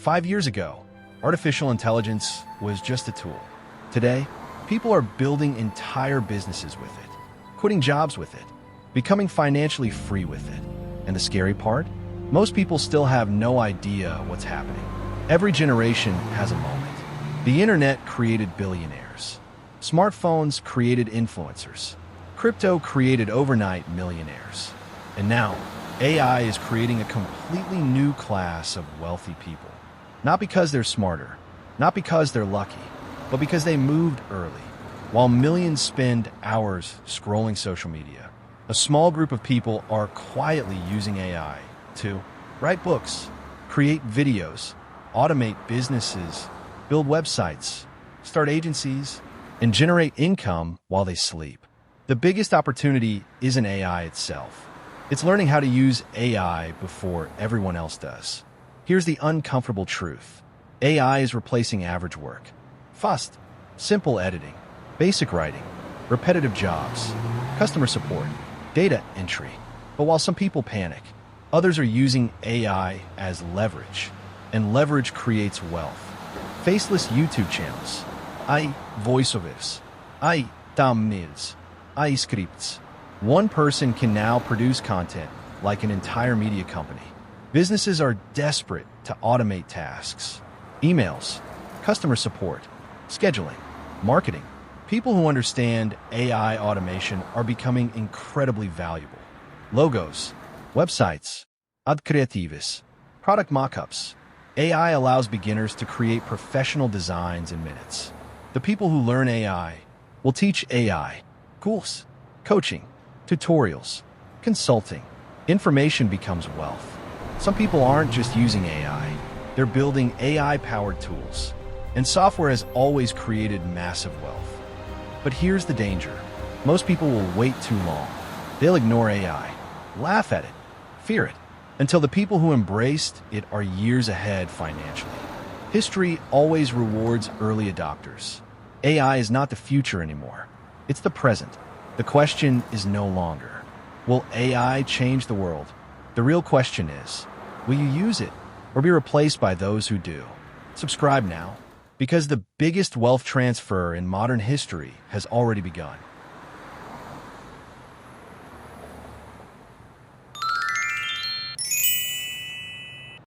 5 years ago, artificial intelligence was just a tool. Today, people are building entire businesses with it, quitting jobs with it, becoming financially free with it. And the scary part? Most people still have no idea what's happening. Every generation has a moment. The internet created billionaires. Smartphones created influencers. Crypto created overnight millionaires. And now, AI is creating a completely new class of wealthy people. Not because they're smarter, not because they're lucky, but because they moved early. While millions spend hours scrolling social media, a small group of people are quietly using AI to write books, create videos, automate businesses, build websites, start agencies, and generate income while they sleep. The biggest opportunity isn't AI itself. It's learning how to use AI before everyone else does. Here's the uncomfortable truth. AI is replacing average work. Fast, simple editing, basic writing, repetitive jobs, customer support, data entry. But while some people panic, others are using AI as leverage, and leverage creates wealth. Faceless YouTube channels, AI voiceovers, AI thumbnails, AI scripts. One person can now produce content like an entire media company. Businesses are desperate to automate tasks. Emails, customer support, scheduling, marketing. People who understand AI automation are becoming incredibly valuable. Logos, websites, ad creatives, product mockups. AI allows beginners to create professional designs in minutes. The people who learn AI will teach AI, course, coaching, tutorials, consulting. Information becomes wealth. Some people aren't just using AI, they're building AI-powered tools. And software has always created massive wealth. But here's the danger. Most people will wait too long. They'll ignore AI, laugh at it, fear it, until the people who embraced it are years ahead financially. History always rewards early adopters. AI is not the future anymore. It's the present. The question is no longer, will AI change the world? The real question is, will you use it or be replaced by those who do? Subscribe now, because the biggest wealth transfer in modern history has already begun.